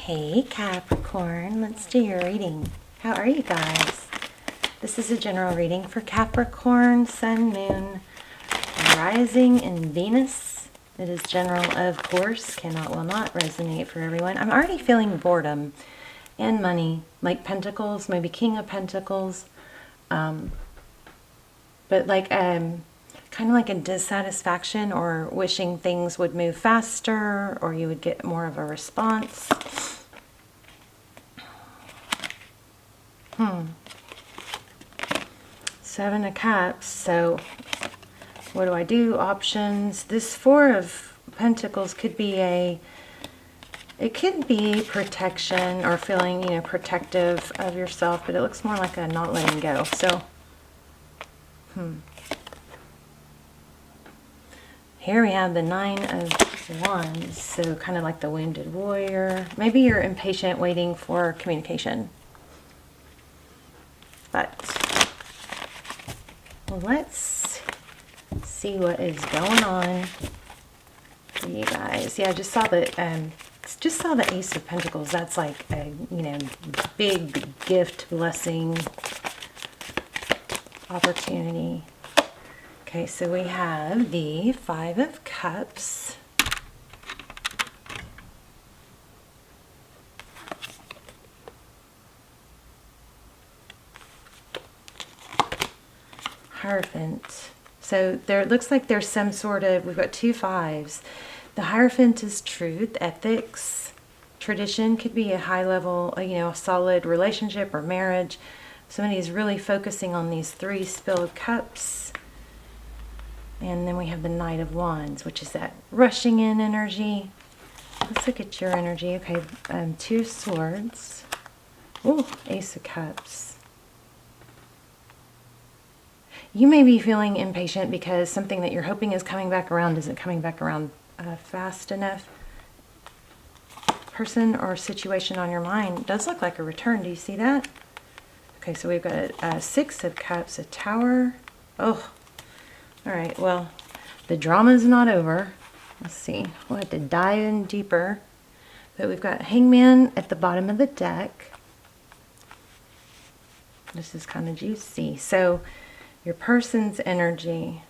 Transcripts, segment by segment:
Hey Capricorn, let's do your reading. How are you guys? This is a general reading for Capricorn, Sun, Moon, Rising, and Venus. It is general, of course, will not resonate for everyone. I'm already feeling boredom and money, like Pentacles, maybe King of Pentacles, but like kind of like a dissatisfaction or wishing things would move faster or you would get more of a response. Seven of Cups. So what do I do? Options. This Four of Pentacles could be it could be protection or feeling, protective of yourself, but it looks more like a not letting go. So, here we have the Nine of Wands. So kind of like the wounded warrior. Maybe you're impatient waiting for communication. But let's see what is going on for you guys. Yeah, I just saw the Ace of Pentacles. That's like a, big gift, blessing, opportunity. Okay, so we have the Five of Cups. Hierophant. So there, it looks like there's some sort of, we've got two fives. The Hierophant is truth, ethics, tradition. Could be a high level, a solid relationship or marriage. Somebody's really focusing on these three spilled cups. And then we have the Knight of Wands, which is that rushing in energy. Let's look at your energy. Okay, Two Swords. Ooh, Ace of Cups. You may be feeling impatient because something that you're hoping is coming back around isn't coming back around fast enough. Person or situation on your mind does look like a return. Do you see that? Okay, so we've got a Six of Cups, a Tower. Oh, all right. Well, the drama's not over. Let's see. We'll have to dive in deeper. But we've got Hangman at the bottom of the deck. This is kind of juicy. So your person's energy.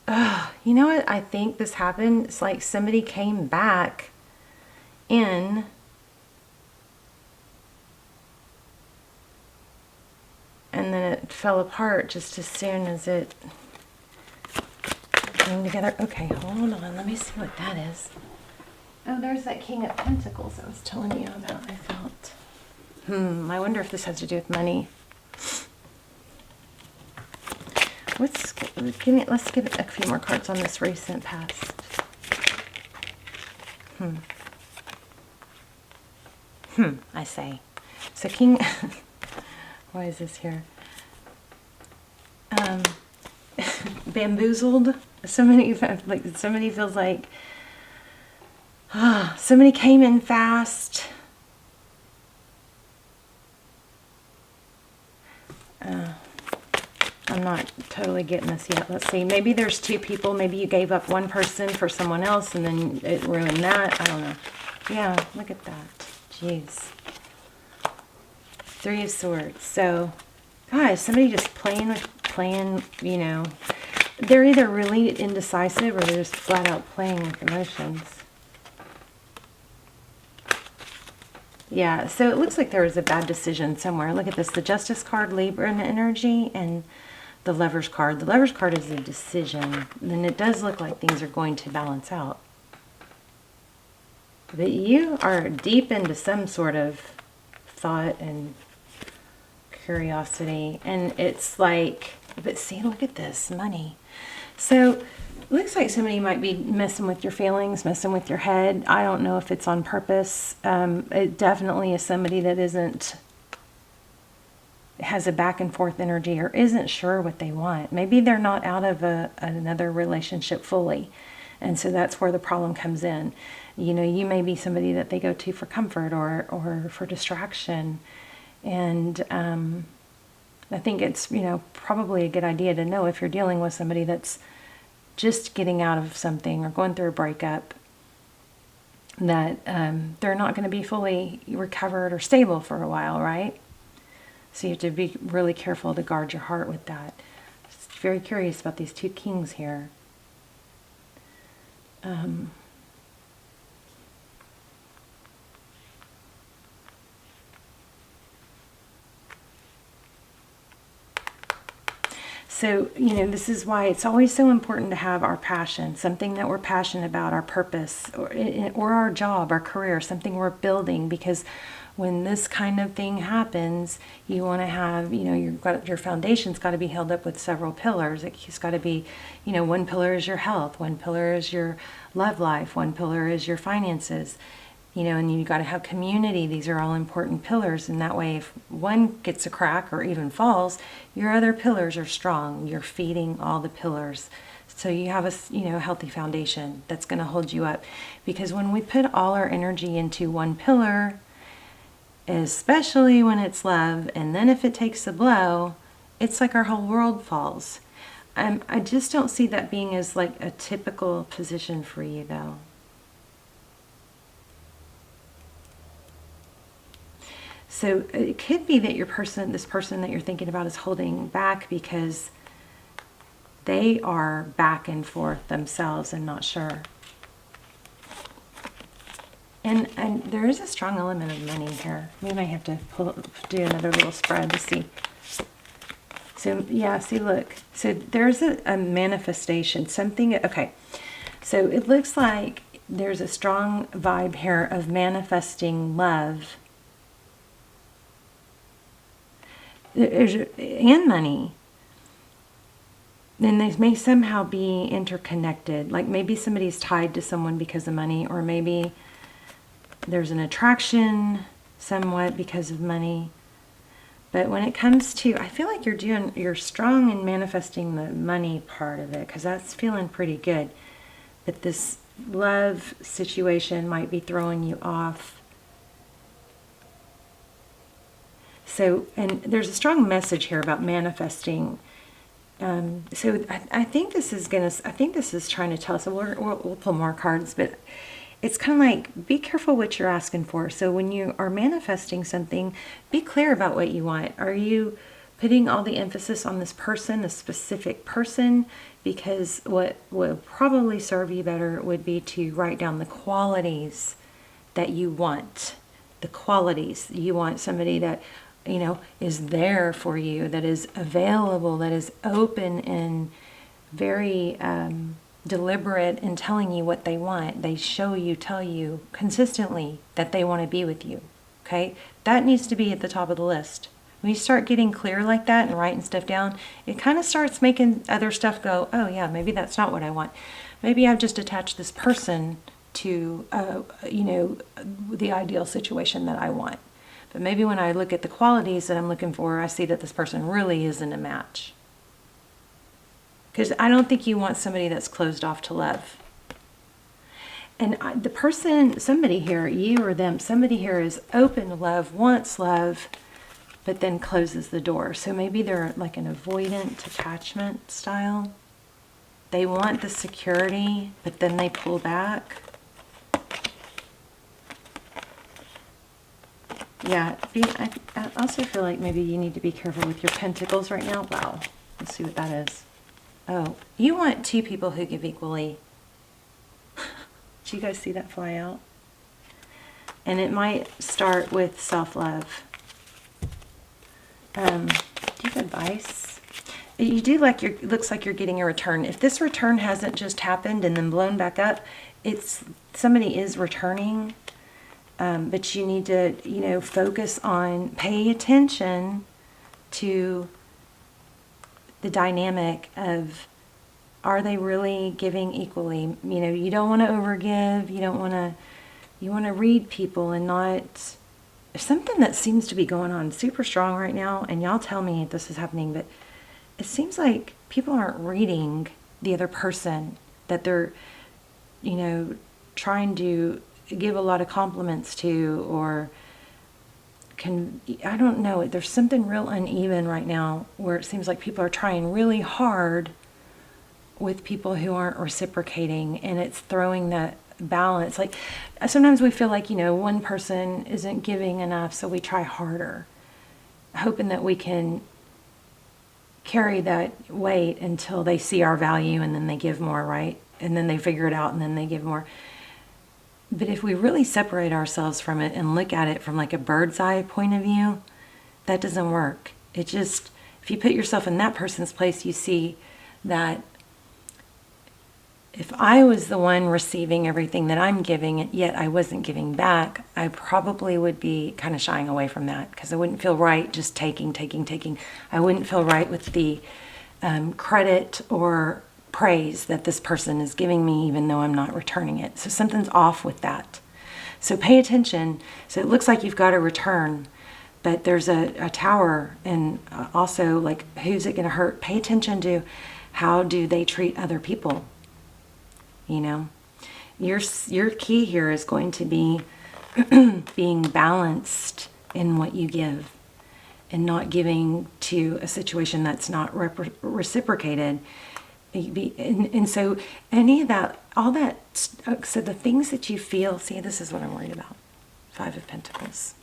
You know what? I think this happened. It's like somebody came back in and then it fell apart just as soon as it came together. Okay, hold on. Let me see what that is. Oh, there's that King of Pentacles I was telling you about, I felt. I wonder if this has to do with money. Let's get a few more cards on this recent past. I say. So King, why is this here? Bamboozled. Somebody feels like, somebody came in fast. I'm not totally getting this yet. Let's see. Maybe there's two people. Maybe you gave up one person for someone else and then it ruined that. I don't know. Yeah, look at that. Jeez. Three of Swords. So, guys, somebody just playing, they're either really indecisive or they're just flat out playing with emotions. Yeah, so it looks like there was a bad decision somewhere. Look at this. The Justice card, Libra energy, and the Lover's card. The Lover's card is a decision. And it does look like things are going to balance out. But you are deep into some sort of thought and curiosity. And it's like, but see, look at this, money. So looks like somebody might be messing with your feelings, messing with your head. I don't know if it's on purpose. It definitely is somebody that has a back and forth energy or isn't sure what they want. Maybe they're not out of another relationship fully. And so that's where the problem comes in. You may be somebody that they go to for comfort or for distraction. And I think it's, probably a good idea to know if you're dealing with somebody that's just getting out of something or going through a breakup. that they're not going to be fully recovered or stable for a while, right? So you have to be really careful to guard your heart with that. Just very curious about these two kings here. So, this is why it's always so important to have our passion, something that we're passionate about, our purpose, or our job, our career, something we're building, because when this kind of thing happens, you want to have, your foundation's got to be held up with several pillars. It's got to be, one pillar is your health, one pillar is your love life, one pillar is your finances. And you got to have community. These are all important pillars. And that way, if one gets a crack or even falls, your other pillars are strong. You're feeding all the pillars. So you have a, healthy foundation that's going to hold you up. Because when we put all our energy into one pillar, especially when it's love, and then if it takes a blow, it's like our whole world falls. I just don't see that being as like a typical position for you, though. So it could be that this person that you're thinking about is holding back because they are back and forth themselves and not sure. And there is a strong element of money here. We might have to do another little spread to see. So yeah, see, look. So there's a manifestation, something. Okay, so it looks like there's a strong vibe here of manifesting love. And money. Then they may somehow be interconnected. Like maybe somebody's tied to someone because of money, or maybe there's an attraction somewhat because of money. But when it comes to, I feel like you're strong in manifesting the money part of it, because that's feeling pretty good. But this love situation might be throwing you off. So, and there's a strong message here about manifesting. So I think this is trying to tell us, and we'll pull more cards, but it's kind of like, be careful what you're asking for. So when you are manifesting something, be clear about what you want. Are you putting all the emphasis on this person, a specific person? Because what would probably serve you better would be to write down the qualities that you want. The qualities. You want somebody that, is there for you, that is available, that is open and very deliberate in telling you what they want. They tell you consistently that they want to be with you. Okay? That needs to be at the top of the list. When you start getting clear like that and writing stuff down, it kind of starts making other stuff go, oh yeah, maybe that's not what I want. Maybe I've just attached this person to, the ideal situation that I want. But maybe when I look at the qualities that I'm looking for, I see that this person really isn't a match. Because I don't think you want somebody that's closed off to love. And the person, somebody here, you or them, somebody here is open to love, wants love, but then closes the door. So maybe they're like an avoidant attachment style. They want the security, but then they pull back. Yeah, I also feel like maybe you need to be careful with your pentacles right now. Wow, let's see what that is. Oh, you want two people who give equally. Did you guys see that fly out? And it might start with self-love. Do you have advice? You do looks like you're getting a return. If this return hasn't just happened and then blown back up, somebody is returning. But you need to, focus on, pay attention to the dynamic of, are they really giving equally? You don't want to overgive. You want to read people and not, there's something that seems to be going on super strong right now. And y'all tell me if this is happening, but it seems like people aren't reading the other person, that they're, trying to give a lot of compliments to, or I don't know, there's something real uneven right now where it seems like people are trying really hard with people who aren't reciprocating, and it's throwing that balance. Like sometimes we feel like, one person isn't giving enough, so we try harder, hoping that we can carry that weight until they see our value and then they give more, right? And then they figure it out and then they give more. But if we really separate ourselves from it and look at it from like a bird's eye point of view, that doesn't work. It just, if you put yourself in that person's place, you see that if I was the one receiving everything that I'm giving, yet I wasn't giving back, I probably would be kind of shying away from that because I wouldn't feel right just taking. I wouldn't feel right with the credit or praise that this person is giving me, even though I'm not returning it. So something's off with that. So pay attention. So it looks like you've got a return, but there's a tower, and also like, who's it going to hurt? Pay attention to how do they treat other people. Your key here is going to be being balanced in what you give and not giving to a situation that's not reciprocated. And so any of that, all that, so the things that you feel, see, this is what I'm worried about. 5 of Pentacles.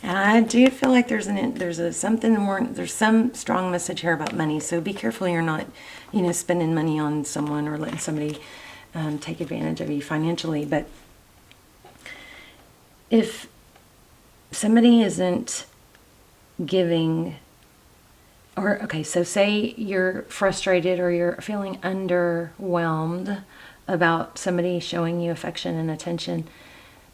And I do feel like there's some strong message here about money. So be careful you're not, spending money on someone or letting somebody take advantage of you financially. But if somebody isn't giving, or okay, so say you're frustrated or you're feeling underwhelmed about somebody showing you affection and attention,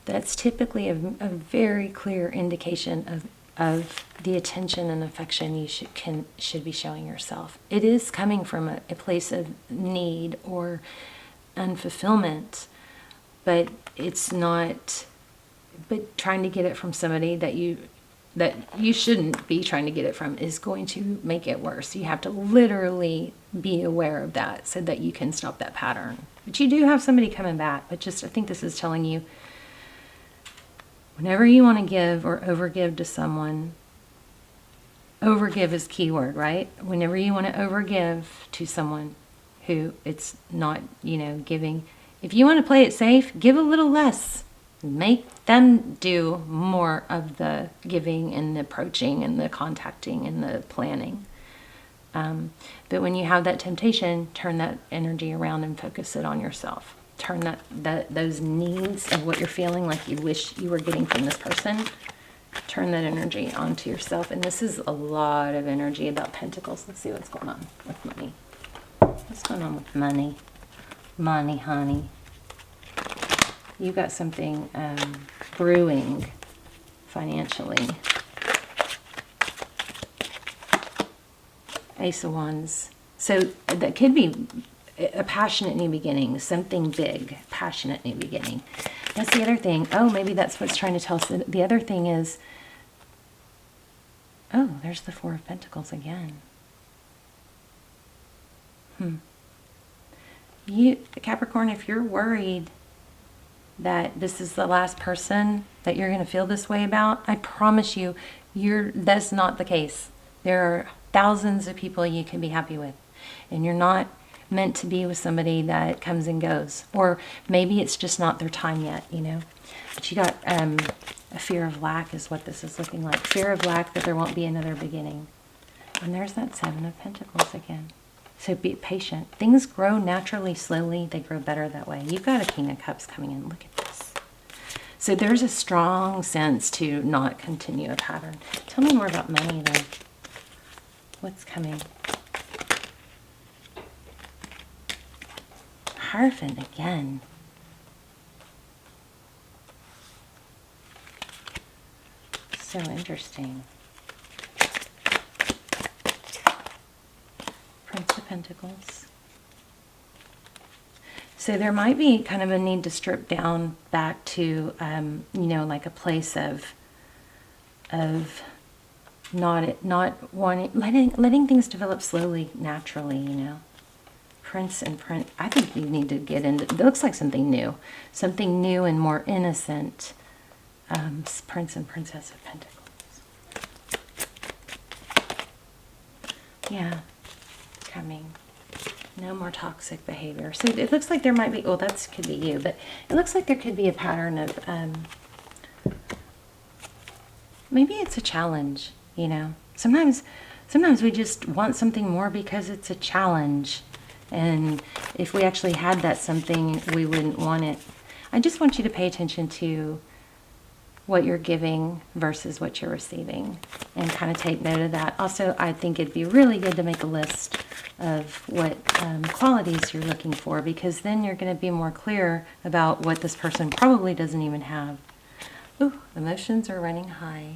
that's typically a very clear indication of the attention and affection you should be showing yourself. It is coming from a place of need or unfulfillment, but it's not. But trying to get it from somebody that you shouldn't be trying to get it from is going to make it worse. You have to literally be aware of that so that you can stop that pattern. But you do have somebody coming back. But just, I think this is telling you, whenever you want to give or overgive to someone, overgive is keyword, right? Whenever you want to overgive to someone who it's not, giving, if you want to play it safe, give a little less. Make them do more of the giving and the approaching and the contacting and the planning. But when you have that temptation, turn that energy around and focus it on yourself. Turn those needs of what you're feeling like you wish you were getting from this person, turn that energy onto yourself. And this is a lot of energy about Pentacles. Let's see what's going on with money. What's going on with money? Money, honey. You got something brewing financially. Ace of Wands. So that could be a passionate new beginning, something big, passionate new beginning. That's the other thing. Oh, maybe that's what's trying to tell us. The other thing is, oh, there's the 4 of Pentacles again. Capricorn, if you're worried that this is the last person that you're going to feel this way about, I promise you, that's not the case. There are thousands of people you can be happy with, and you're not meant to be with somebody that comes and goes, or maybe it's just not their time yet, But you got a fear of lack is what this is looking like. Fear of lack, that there won't be another beginning. And there's that 7 of Pentacles again. So be patient. Things grow naturally, slowly. They grow better that way. You've got a King of Cups coming in. Look at this. So there's a strong sense to not continue a pattern. Tell me more about money, though. What's coming? Hierophant again. So interesting. Prince of Pentacles. So there might be kind of a need to strip down back to, like a place of not wanting, letting things develop slowly, naturally, Prince and Prince. I think you need to get into, it looks like something new and more innocent. Prince and Princess of Pentacles. Yeah, coming. No more toxic behavior. So it looks like there might be, well, that could be you, but it looks like there could be a pattern of, maybe it's a challenge, you know. Sometimes we just want something more because it's a challenge. And if we actually had that something, we wouldn't want it. I just want you to pay attention to what you're giving versus what you're receiving and kind of take note of that. Also, I think it'd be really good to make a list of what qualities you're looking for, because then you're going to be more clear about what this person probably doesn't even have. Ooh, emotions are running high.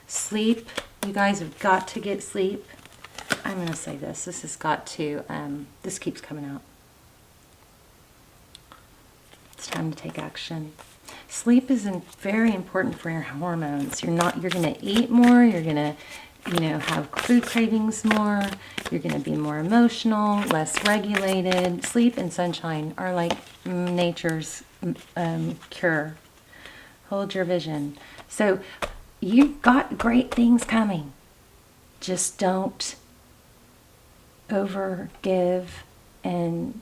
Sleep. You guys have got to get sleep. I'm going to say this. This has got to, this keeps coming out. It's time to take action. Sleep is very important for your hormones. You're going to eat more. You're going to, have food cravings more. You're going to be more emotional, less regulated. Sleep and sunshine are like nature's cure. Hold your vision. So you've got great things coming. Just don't overgive and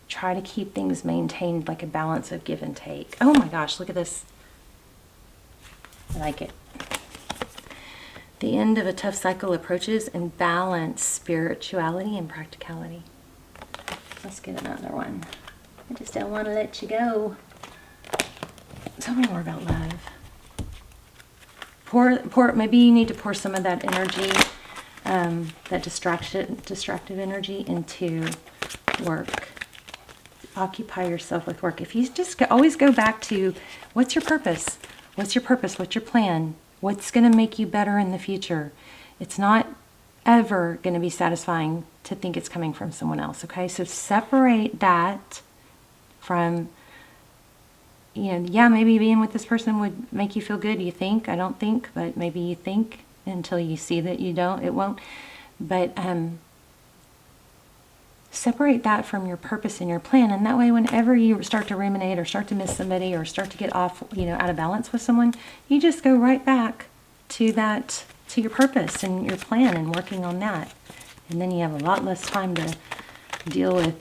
try to keep things maintained, like a balance of give and take. Oh my gosh, look at this. I like it. The end of a tough cycle approaches, and balance spirituality and practicality. Let's get another one. I just don't want to let you go. Tell me more about love. Maybe you need to pour some of that energy, that distracted energy into work. Occupy yourself with work. If you just always go back to, what's your purpose? What's your purpose? What's your plan? What's going to make you better in the future? It's not ever going to be satisfying to think it's coming from someone else, okay? So separate that from, yeah, maybe being with this person would make you feel good, you think. I don't think, but maybe you think until you see that you don't, it won't. But separate that from your purpose and your plan, and that way whenever you start to ruminate or start to miss somebody or start to get off, out of balance with someone, you just go right back to that, to your purpose and your plan and working on that. And then you have a lot less time to deal with,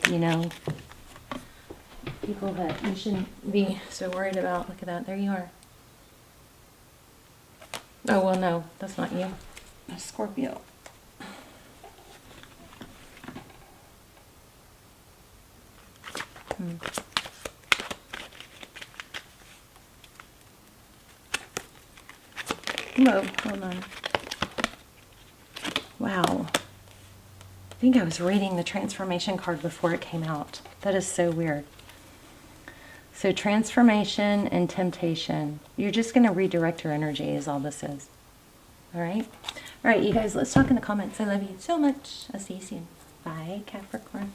people that you shouldn't be so worried about. Look at that. There you are. Oh, well, no, that's not you. That's Scorpio. Whoa, hold on. Wow. I think I was reading the transformation card before it came out. That is so weird. So transformation and temptation. You're just going to redirect your energy is all this is. All right? All right, you guys, let's talk in the comments. I love you so much. I'll see you soon. Bye, Capricorn.